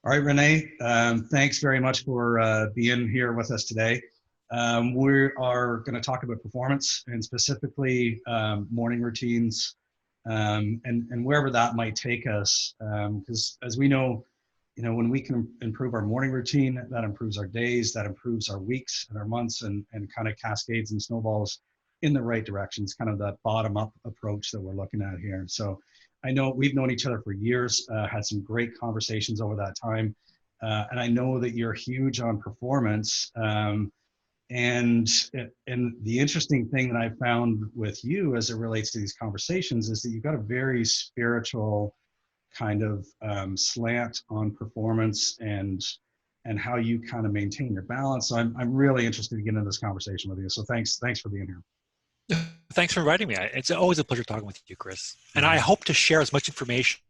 All right, Rene, thanks very much for being here with us today. We are going to talk about performance and specifically morning routines and wherever that might take us. Because as we know, when we can improve our morning routine, that improves our days, that improves our weeks and our months and kind of cascades and snowballs in the right direction. It's kind of that bottom-up approach that we're looking at here. So I know we've known each other for years, had some great conversations over that time. And I know that you're huge on performance. And the interesting thing that I found with you as it relates to these conversations is that you've got a very spiritual kind of slant on performance and how you kind of maintain your balance. So I'm really interested to get into this conversation with you. So thanks for being here. Thanks for inviting me. It's always a pleasure talking with you, Chris. And I hope to share as much information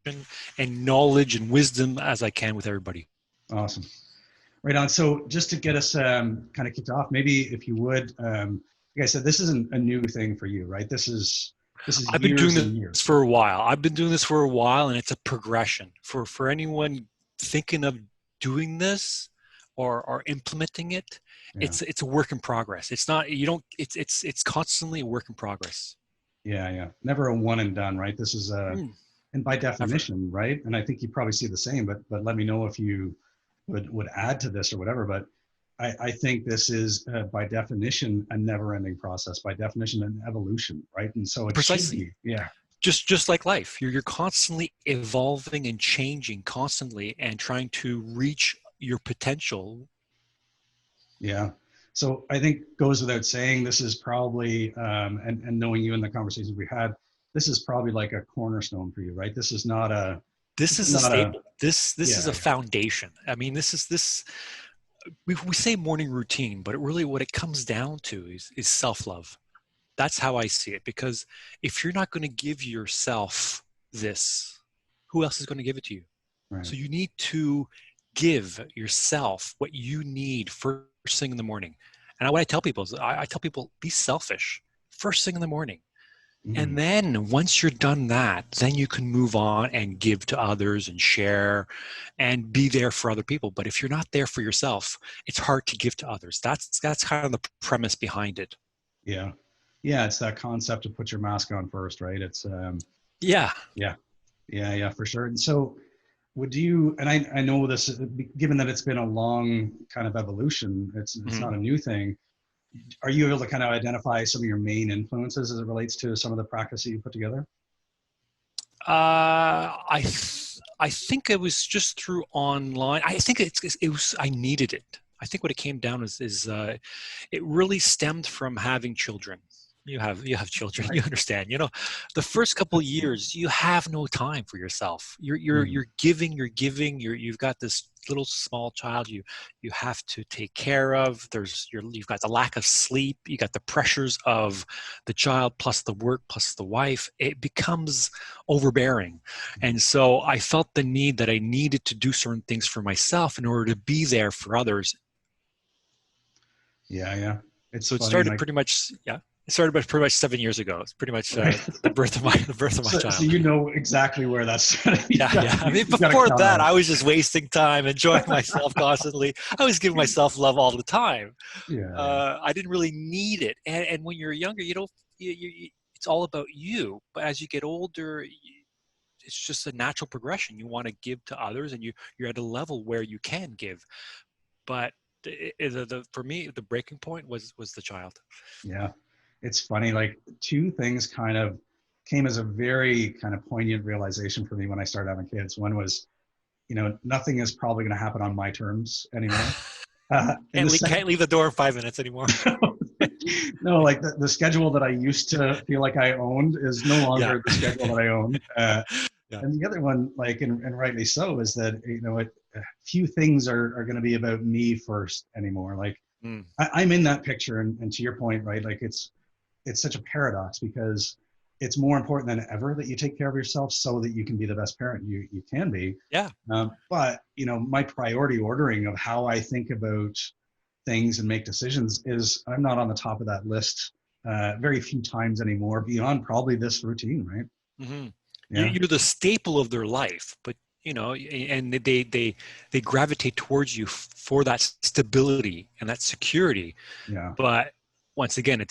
and knowledge and wisdom as I can with everybody. Awesome. Right on. So just to get us kind of kicked off, maybe if you would, like I said, this isn't a new thing for you, right? This is I've been doing this for a while. And it's a progression for anyone thinking of doing this or implementing it. Yeah. It's a work in progress. It's not, it's constantly a work in progress. Yeah. Never a one and done, right? This is and by definition, never. Right? And I think you probably see the same, but let me know if you would add to this or whatever. But I think this is by definition a never-ending process. By definition, an evolution, right? And so it precisely should be, yeah. Just like life, you're constantly evolving and changing constantly and trying to reach your potential. Yeah. So I think goes without saying, this is probably, and knowing you in the conversations we had, this is probably like a cornerstone for you, right? This is not a. This is a staple. This is a foundation. I mean, we say morning routine, but really what it comes down to is self-love. That's how I see it. Because if you're not going to give yourself this, who else is going to give it to you? Right. So you need to give yourself what you need first thing in the morning. And what I tell people is I tell people, be selfish first thing in the morning. And then once you're done that, then you can move on and give to others and share and be there for other people. But if you're not there for yourself, it's hard to give to others. That's kind of the premise behind it. Yeah. It's that concept to put your mask on first, right? It's Yeah, for sure. And so would you, and I know this, given that it's been a long kind of evolution, it's not a new thing. Are you able to kind of identify some of your main influences as it relates to some of the practice that you put together? I think it was just through online. I think it was, I needed it. I think what it came down is it really stemmed from having children. You have children, right. You understand, the first couple of years, you have no time for yourself. You're giving, you've got this little small child you have to take care of. You've got the lack of sleep. You got the pressures of the child plus the work plus the wife. It becomes overbearing. And so I felt the need that I needed to do certain things for myself in order to be there for others. Yeah. So it started pretty much, It started pretty much 7 years ago. It's pretty much the birth of my child. So you know exactly where that's started. Yeah. I mean, before that, I was just wasting time, enjoying myself constantly. I was giving myself love all the time. I didn't really need it. And when you're younger, it's all about you. But as you get older, it's just a natural progression. You want to give to others, and you're at a level where you can give. But for me, the breaking point was the child. Yeah. It's funny, like two things kind of came as a very kind of poignant realization for me when I started having kids. One was, nothing is probably going to happen on my terms anymore. Can't leave the door in 5 minutes anymore. No, like the schedule that I used to feel like I owned is no longer the schedule that I own. And the other one, like, and rightly so, is that, few things are going to be about me first anymore. Like I'm in that picture. And to your point, right, like it's such a paradox because it's more important than ever that you take care of yourself so that you can be the best parent you can be. Yeah. But, my priority ordering of how I think about things and make decisions is I'm not on the top of that list very few times anymore beyond probably this routine, right? Mm-hmm. Yeah. You're the staple of their life, but you know, and they gravitate towards you for that stability and that security. Yeah. But once again,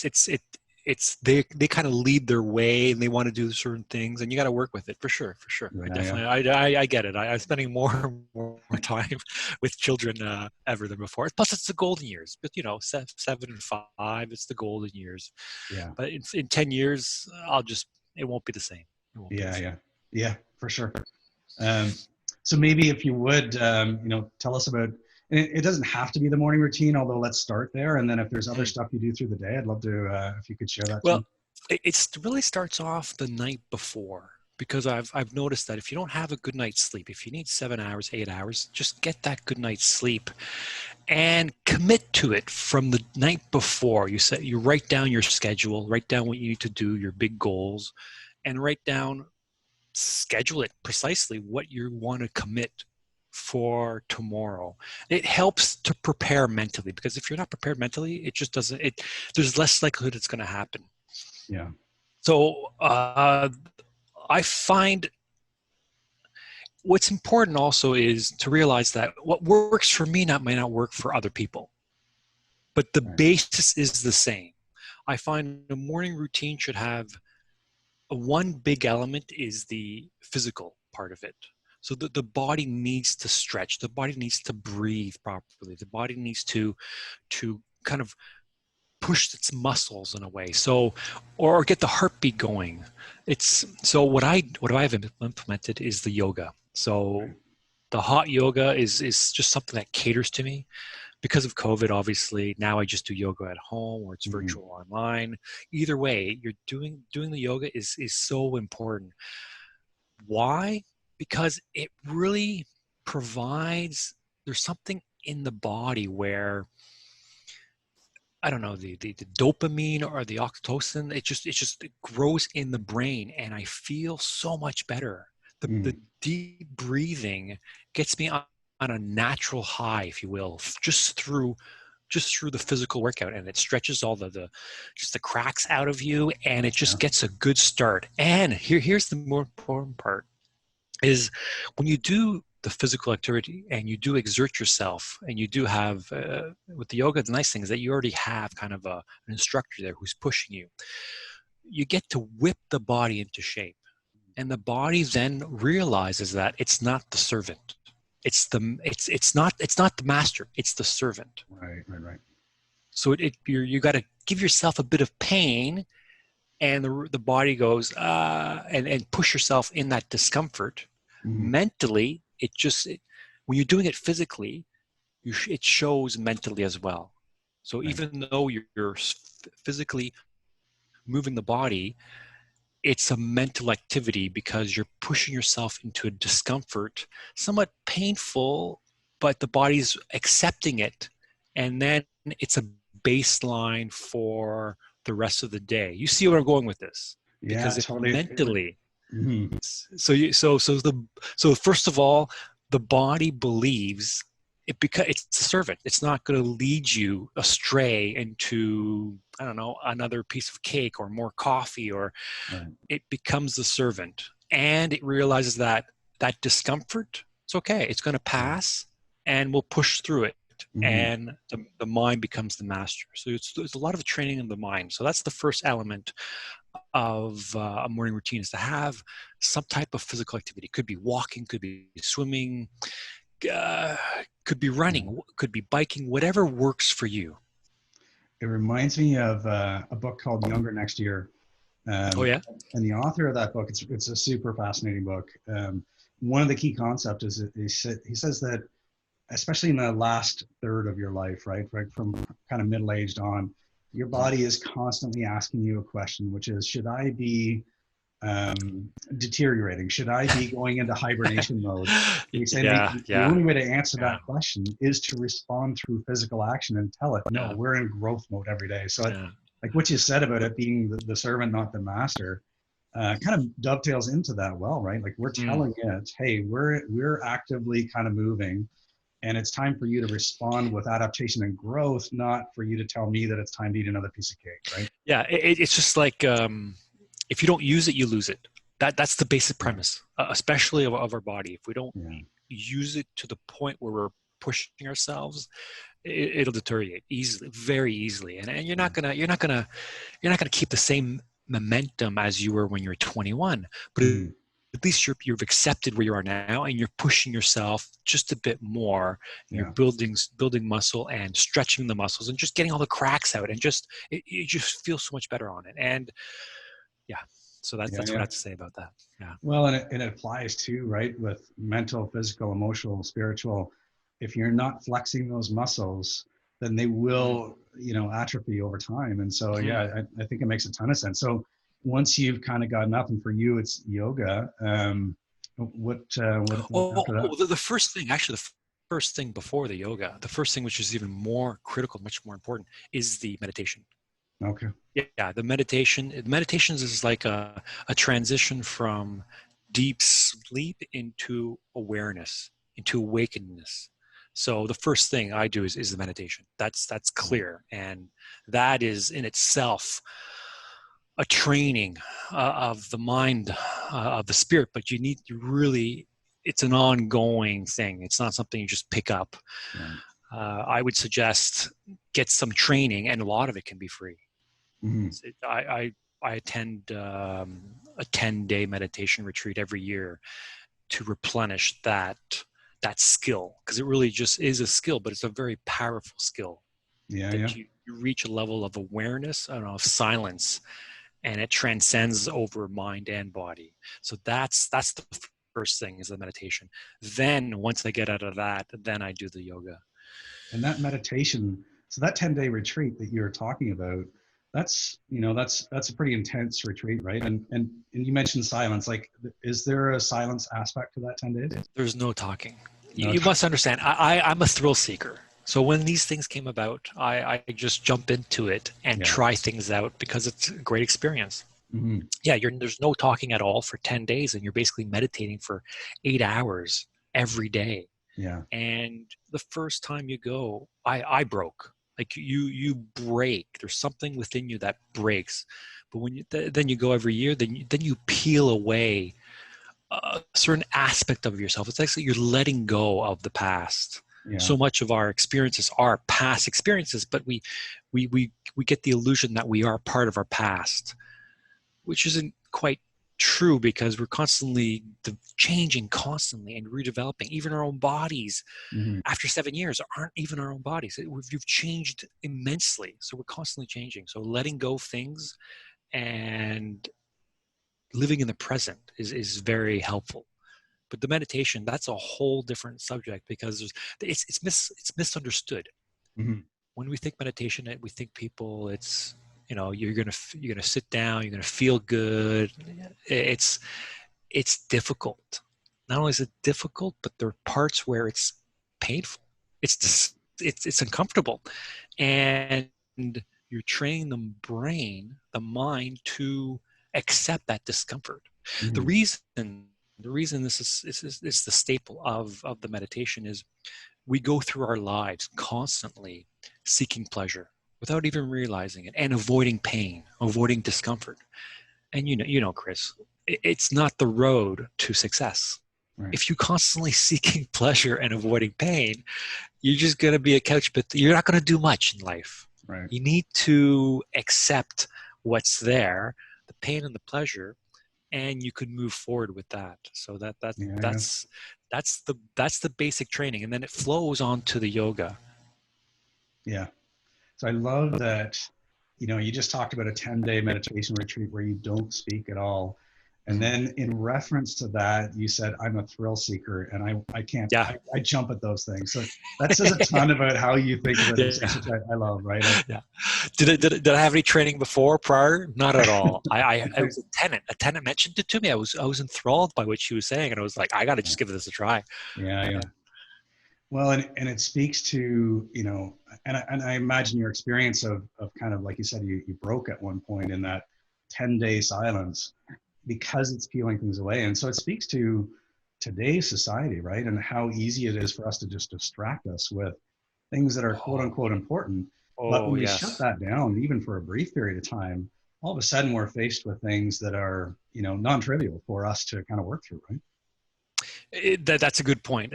they kind of lead their way, and they want to do certain things, and you got to work with it for sure, for sure. I Yeah. definitely, I get it. I'm spending more and more time with children ever than before. Plus, it's the golden years. But you know, 7 and 5, it's the golden years. Yeah. But in 10 years, it won't be the same. It won't be the Yeah. same. Yeah. Yeah. For sure. So maybe if you would, you know, tell us about. And it doesn't have to be the morning routine, although let's start there. And then if there's other stuff you do through the day, I'd love to if you could share that Well, too. it really starts off the night before, because I've noticed that if you don't have a good night's sleep, if you need 7 hours, 8 hours, just get that good night's sleep and commit to it from the night before. You write down your schedule, write down what you need to do, your big goals, and schedule it precisely what you want to commit for tomorrow. It helps to prepare mentally, because if you're not prepared mentally, it just doesn't, there's less likelihood it's going to happen. Yeah. So I find what's important also is to realize that what works for me may not work for other people, but the basis is the same. I find a morning routine should have one big element is the physical part of it. So the body needs to stretch, the body needs to breathe properly, the body needs to kind of push its muscles in a way, so or get the heartbeat going. So what I've implemented is the yoga. So the hot yoga is just something that caters to me. Because of COVID, obviously, now I just do yoga at home, or it's virtual online. Either way, you're doing the yoga is so important. Why? Because it really provides, there's something in the body where, I don't know, the dopamine or the oxytocin, it grows in the brain, and I feel so much better. The deep breathing gets me on a natural high, if you will, just through the physical workout, and it stretches all the cracks out of you, and it just gets a good start. And here's the more important part is, when you do the physical activity and you do exert yourself, and you do have with the yoga, the nice thing is that you already have kind of an instructor there who's pushing you. You get to whip the body into shape, and the body then realizes that it's not the servant. It's not the master. It's the servant. Right. So you got to give yourself a bit of pain, and the body goes and push yourself in that discomfort. Mentally, when you're doing it physically, it shows mentally as well. So even though you're physically moving the body, it's a mental activity, because you're pushing yourself into a discomfort, somewhat painful, but the body's accepting it. And then it's a baseline for the rest of the day. You see where I'm going with this? Because if Totally. mentally, so first of all, the body believes it, because it's a servant. It's not going to lead you astray into, I don't know, another piece of cake or more coffee, or it becomes the servant, and it realizes that discomfort, it's okay. It's going to pass, and we'll push through it. And the mind becomes the master. So it's a lot of training in the mind. So that's the first element of a morning routine, is to have some type of physical activity. It could be walking, could be swimming, could be running, could be biking, whatever works for you. It reminds me of a book called Younger Next Year. Oh yeah. And the author of that book, it's a super fascinating book. One of the key concepts is that he says that, especially in the last third of your life, right from kind of middle-aged on, your body is constantly asking you a question, which is, should I be deteriorating? Should I be going into hibernation mode? He's saying the only way to answer that question is to respond through physical action and tell it, no, we're in growth mode every day. So like what you said about it being the servant, not the master, kind of dovetails into that well, right? Like we're telling it, hey, we're actively kind of moving, and it's time for you to respond with adaptation and growth, not for you to tell me that it's time to eat another piece of cake, right? Yeah, it's just like, if you don't use it, you lose it. That's the basic premise, especially of our body. If we don't Yeah. use it to the point where we're pushing ourselves, it'll deteriorate easily, very easily. And you're not gonna keep the same momentum as you were when you were 21. But Mm-hmm. at least you've accepted where you are now, and you're pushing yourself just a bit more. And Yeah. you're building muscle and stretching the muscles and just getting all the cracks out, and just you just feel so much better on it. And yeah, so Yeah. that's what I Yeah. have to say about that. Yeah. Well, and it applies too, right? With mental, physical, emotional, spiritual. If you're not flexing those muscles, then they will, atrophy over time. And so, Mhm. yeah, I think it makes a ton of sense. So once you've kind of gotten up, and for you, it's yoga. What Oh, after that? the first thing, actually, the first thing before the yoga, the first thing, which is even more critical, much more important, is the meditation. Okay. Yeah, the meditations is like a transition from deep sleep into awareness, into awakenedness. So the first thing I do is the meditation. That's clear, and that is in itself a training of the mind, of the spirit. But you really, it's an ongoing thing. It's not something you just pick up. Right. I would suggest get some training, and a lot of it can be free. Mm-hmm. I attend a 10-day meditation retreat every year to replenish that skill, because it really just is a skill, but it's a very powerful skill Yeah. Yeah. that you reach a level of awareness and of silence, and it transcends over mind and body. So that's the first thing, is the meditation. Then once I get out of that, then I do the yoga. And that meditation, so that 10-day retreat that you're talking about, that's a pretty intense retreat, right? And you mentioned silence. Like, is there a silence aspect to that 10 days? There's no talking. No. You must understand, I'm a thrill seeker. So when these things came about, I just jump into it and Yeah. try things out because it's a great experience. Mm-hmm. Yeah, there's no talking at all for 10 days, and you're basically meditating for 8 hours every day. Yeah. And the first time you go, I broke. Like you break. There's something within you that breaks. But when then you go every year, then you peel away a certain aspect of yourself. It's actually you're letting go of the past. Yeah. So much of our experiences are past experiences, but we get the illusion that we are part of our past, which isn't quite true, because we're constantly changing constantly and redeveloping. Even our own bodies Mm-hmm. after 7 years aren't even our own bodies. You've changed immensely, so we're constantly changing. So letting go of things and living in the present is very helpful. But the meditation, that's a whole different subject, because it's misunderstood. Mm-hmm. When we think meditation, we think people, it's, you're gonna sit down, you're gonna feel good. It's difficult. Not only is it difficult, but there are parts where it's painful. It's Yeah. just, it's uncomfortable, and you're training the mind to accept that discomfort. The Mm-hmm. reason the reason this is the staple of the meditation is we go through our lives constantly seeking pleasure without even realizing it, and avoiding pain, avoiding discomfort. And Chris, it's not the road to success. Right. If you're constantly seeking pleasure and avoiding pain, you're just going to be a couch, but you're not going to do much in life. Right. You need to accept what's there, the pain and the pleasure, and you can move forward with that. So Yeah. Yeah. that's the basic training, and then it flows on to the yoga. Yeah. So I love that, you just talked about a 10-day meditation retreat where you don't speak at all. And Mhm. then in reference to that, you said, I'm a thrill seeker, and I can't, Yeah. I jump at those things. So that says a ton about how you think about these Yeah. things, which I love, right? Like, Yeah. Did I have any training before, prior? Not at all. I was a tenant. A tenant mentioned it to me. I was enthralled by what she was saying, and I was like, I got to just give this a try. yeah, yeah. Yeah. Well, and it speaks to, and I imagine your experience of kind of, like you said, you broke at one point in that 10-day silence, because it's peeling things away. And so it speaks to today's society, right? And how easy it is for us to just distract us with things that are quote Oh, unquote important. But oh when we shut yes. that down, even for a brief period of time, all of a sudden we're faced with things that are, non-trivial for us to kind of work through, right? That's a good point.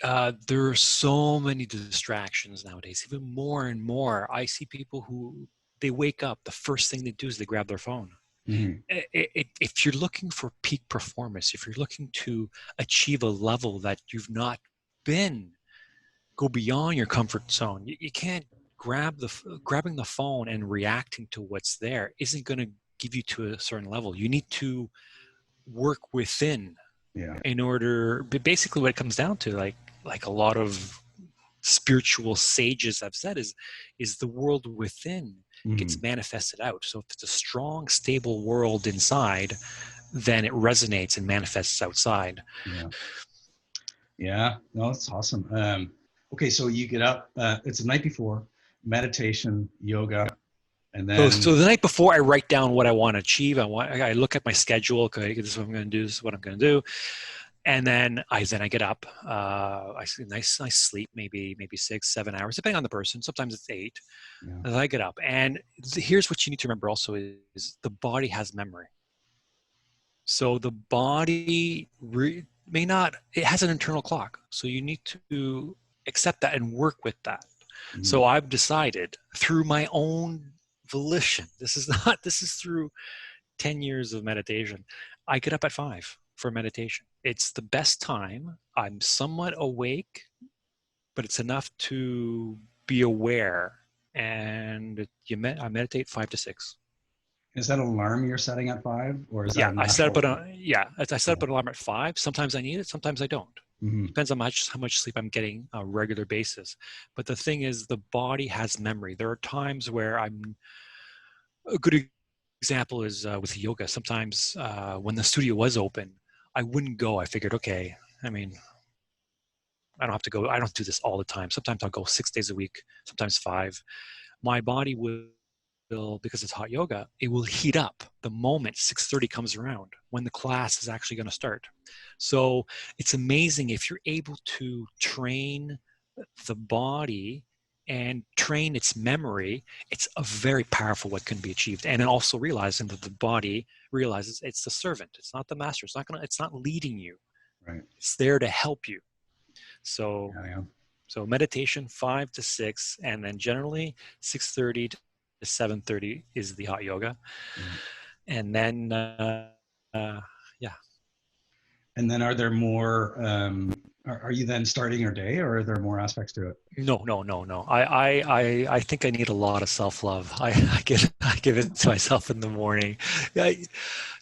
There are so many distractions nowadays, even more and more. I see people who they wake up, the first thing they do is they grab their phone. Mm-hmm. If you're looking for peak performance, if you're looking to achieve a level that you've not been, go beyond your comfort zone. You can't grabbing the phone and reacting to what's there isn't going to give you to a certain level. You need to work within Yeah. in order. But basically, what it comes down to, like a lot of spiritual sages have said, is the world within gets Mm-hmm. manifested out. So if it's a strong, stable world inside, then it resonates and manifests outside. Yeah. Yeah. No, that's awesome. Okay. So you get up, it's the night before, meditation, yoga, and So then, the night before, I write down what I want to achieve. I look at my schedule. Okay, this is what I'm going to do. This is what I'm going to do. And then I get up. I sleep nice sleep, maybe 6-7 hours, depending on the person. Sometimes it's 8. yeah. And then I get up. And here's what you need to remember also is the body has memory. So the body may not. It has an internal clock. So you need to accept that and work with that. Mm-hmm. So I've decided through my own volition. This is through 10 years of meditation. I get up at 5 for meditation. It's the best time. I'm somewhat awake, but it's enough to be aware. And I meditate 5 to 6. Is that an alarm you're setting at 5, or is that Yeah, a I set natural? up I set Yeah. up an alarm at 5. Sometimes I need it, sometimes I don't. Mm-hmm. Depends on how much sleep I'm getting on a regular basis. But the thing is, the body has memory. There are times where a good example is with yoga. Sometimes when the studio was open, I wouldn't go. I figured, okay, I mean, I don't have to go. I don't do this all the time. Sometimes I'll go 6 days a week, sometimes 5. My body will, because it's hot yoga, it will heat up the moment 6:30 comes around, when the class is actually going to start. So it's amazing if you're able to train the body and train its memory. It's a very powerful what can be achieved. And then also realizing that the body realizes it's the servant, it's not the master. It's not leading you, Right. it's there to help you. So Yeah. Yeah. meditation 5 to 6, and then generally 6:30 to 7:30 is the hot yoga. Yeah. And then yeah. And then are there more, are you then starting your day, or are there more aspects to it? No. I think I need a lot of self-love. I give it to myself in the morning.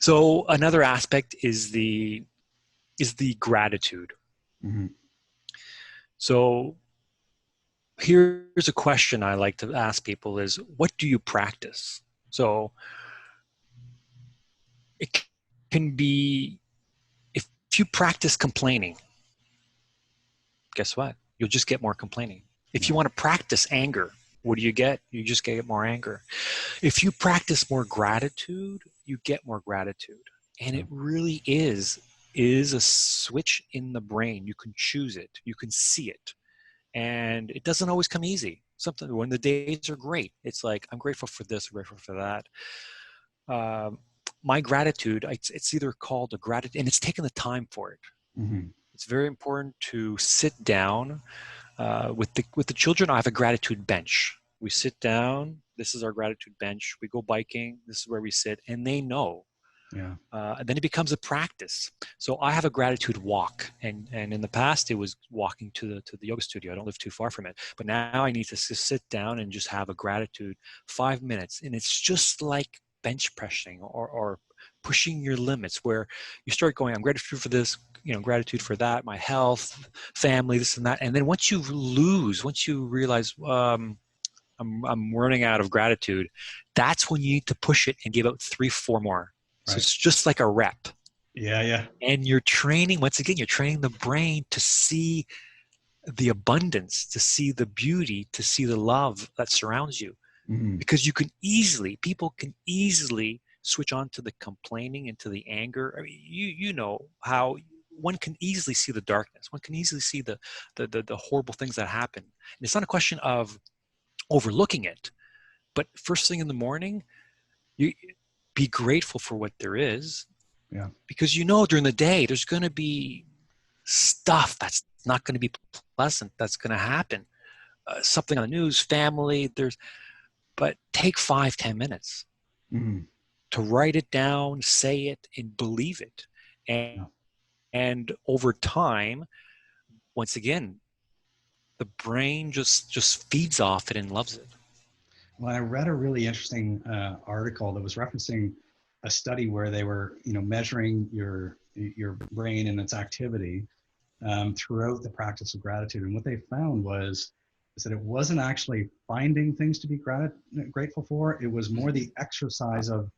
So another aspect is the gratitude. Mm-hmm. So here's a question I like to ask people is, what do you practice? So it can be, if you practice complaining, guess what? You'll just get more complaining. If you Yeah. want to practice anger, what do? You just get more anger. If you practice more gratitude, you get more gratitude. And Yeah. it really is a switch in the brain. You can choose it. You can see it. And it doesn't always come easy. Something when the days are great, it's like, I'm grateful for this, I'm grateful for that. Um, my gratitude, it's either called a gratitude, and it's taking the time for it. Mm-hmm. It's very important to sit down. With the children, I have a gratitude bench. We sit down. This is our gratitude bench. We go biking. This is where we sit, and they know. Yeah. And then it becomes a practice. So I have a gratitude walk, and in the past it was walking to the yoga studio. I don't live too far from it, but now I need to just sit down and just have a gratitude 5 minutes, and it's just like bench pressing or pushing your limits, where you start going, I'm grateful for this, gratitude for that, my health, family, this and that, and then once you realize I'm running out of gratitude, that's when you need to push it and give out 3-4 more. So Right. it's just like a rep. Yeah. Yeah. And you're training the brain to see the abundance, to see the beauty, to see the love that surrounds you. Mm-hmm. Because people can easily switch on to the complaining and to the anger. I mean, you know how one can easily see the darkness. One can easily see the horrible things that happen. And it's not a question of overlooking it, but first thing in the morning, You be grateful for what there is, Yeah. because you know during the day there's going to be stuff that's not going to be pleasant that's going to happen. Something on the news, family, but take 5-10 minutes Mm-hmm. to write it down, say it, and believe it. And, Yeah. and over time, once again, the brain just feeds off it and loves it. Well, I read a really interesting article that was referencing a study where they were, measuring your brain and its activity throughout the practice of gratitude. And what they found was is that it wasn't actually finding things to be grateful for. It was more the exercise of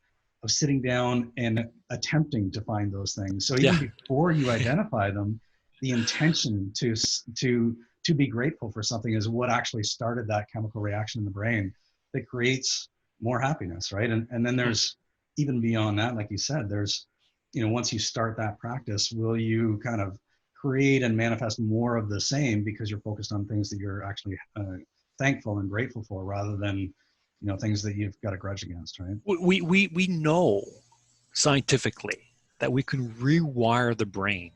sitting down and attempting to find those things. So even Yeah. before you identify them, the intention to be grateful for something is what actually started that chemical reaction in the brain that creates more happiness, right? And then there's even beyond that, like you said, there's, once you start that practice, will you kind of create and manifest more of the same because you're focused on things that you're actually thankful and grateful for, rather than things that you've got a grudge against, right? We know scientifically that we can rewire the brain.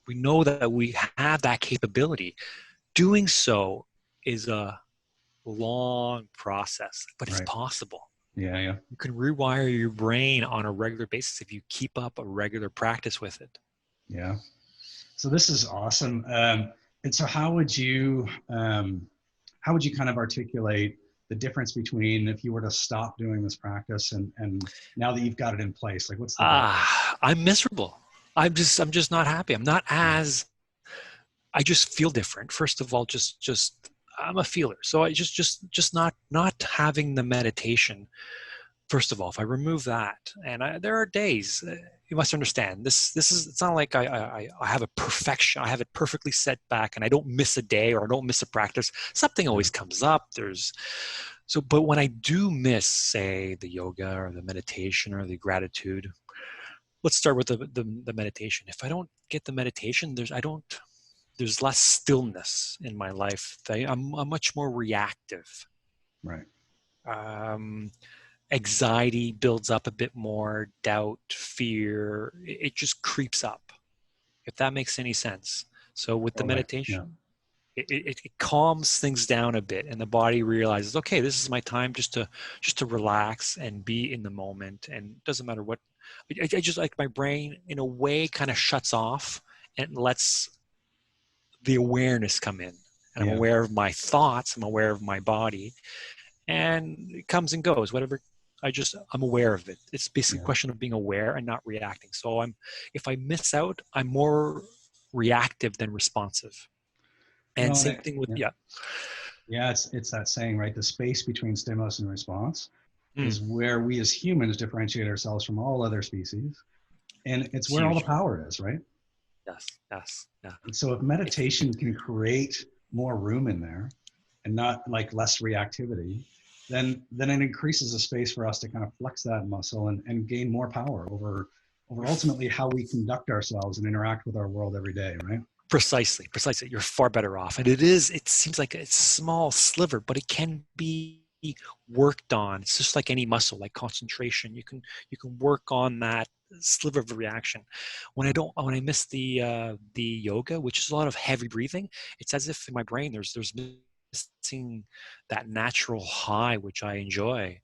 We know that we have that capability. Doing so is a long process, but it's Right. possible. Yeah. You can rewire your brain on a regular basis if you keep up a regular practice with it. Yeah. So this is awesome. And so how would you kind of articulate the difference between if you were to stop doing this practice and now that you've got it in place, like what's the difference? I'm miserable. I'm just not happy. I just feel different. First of all, just I'm a feeler. So I just not having the meditation. First of all, if I remove that, and there are days, you must understand this is, it's not like I have a perfection. I have it perfectly set back and I don't miss a day or I don't miss a practice. Something Yeah. always comes up. But when I do miss, say, the yoga or the meditation or the gratitude, let's start with the meditation. If I don't get the meditation, there's less stillness in my life. I'm much more reactive. Right. Um, Anxiety builds up a bit more, doubt, fear, it just creeps up, if that makes any sense. So with the Totally. Yeah. meditation, it calms things down a bit, and the body realizes, okay, this is my time just to relax and be in the moment, and it doesn't matter what. I just, like, my brain in a way kind of shuts off and lets the awareness come in, and I'm Yeah. aware of my thoughts, I'm aware of my body, and it comes and goes, whatever. I'm aware of it. It's basically a Yeah. question of being aware and not reacting. So if I miss out, I'm more reactive than responsive. And Well, same thing with, yeah. yeah. Yeah, it's that saying, right? The space between stimulus and response Mm, is where we as humans differentiate ourselves from all other species. And it's it's where all the huge. power is, right? Yes, yeah. And so if If, meditation can create more room in there and not like less reactivity, then it increases the space for us to kind of flex that muscle and gain more power over ultimately how we conduct ourselves and interact with our world every day, right? precisely. You're far better off. And it seems like a small sliver, but it can be worked on. It's just like any muscle, like concentration. You can work on that sliver of a reaction. When I miss the yoga, which is a lot of heavy breathing, it's as if in my brain there's missing that natural high which I enjoy.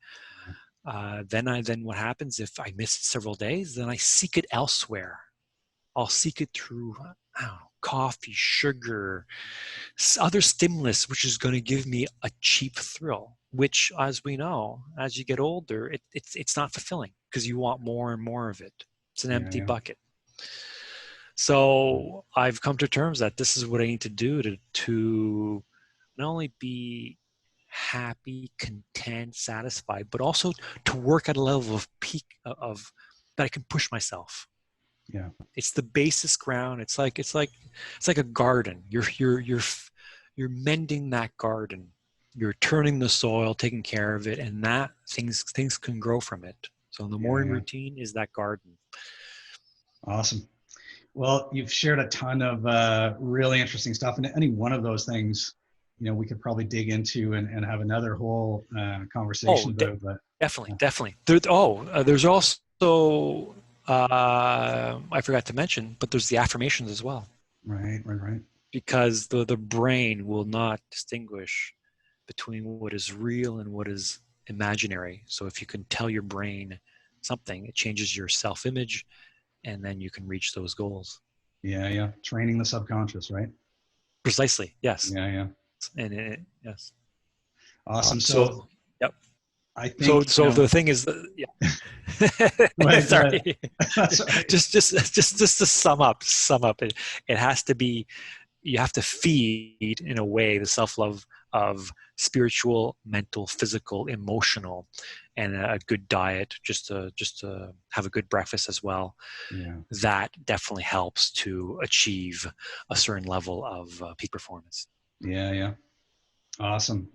Then what happens if I miss it several days? Then I seek it elsewhere. I'll seek it through, I don't know, coffee, sugar, other stimulus, which is going to give me a cheap thrill, which, as we know, as you get older, it's not fulfilling because you want more and more of it. It's an Yeah, empty yeah. bucket. So I've come to terms that this is what I need to do to not only be happy, content, satisfied, but also to work at a level of peak of that I can push myself. Yeah. It's the basis ground. It's like a garden. You're mending that garden. You're turning the soil, taking care of it, and that things can grow from it. So the Yeah, morning yeah. routine is that garden. Awesome. Well, you've shared a ton of really interesting stuff, and any one of those things, we could probably dig into and have another whole Oh, conversation about. But Definitely, definitely. There's also I forgot to mention, but there's the affirmations as well, Right, right, right. because the brain will not distinguish between what is real and what is imaginary. So if you can tell your brain something, it changes your self-image, and then you can reach those goals. Yeah, yeah. Training the subconscious, right? Precisely, yes, Yeah, yeah. yes. Awesome. So So, yep. I So, think, so the thing is, go yeah. ahead, go ahead. Sorry. That's all right. Just to sum up, it has to be, you have to feed in a way the self-love of spiritual, mental, physical, emotional, and a good diet, just to have a good breakfast as well. Yeah, That definitely helps to achieve a certain level of peak performance. yeah, yeah. Awesome.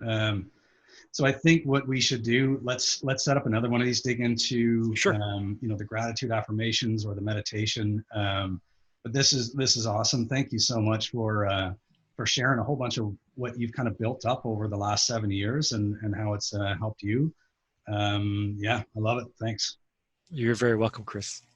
So I think what we should do, let's set up another one of these, dig into Sure. the gratitude affirmations or the meditation. But this is awesome. Thank you so much for sharing a whole bunch of what you've kind of built up over the last 7 years and how it's helped you. Yeah, I love it. Thanks. You're very welcome, Chris.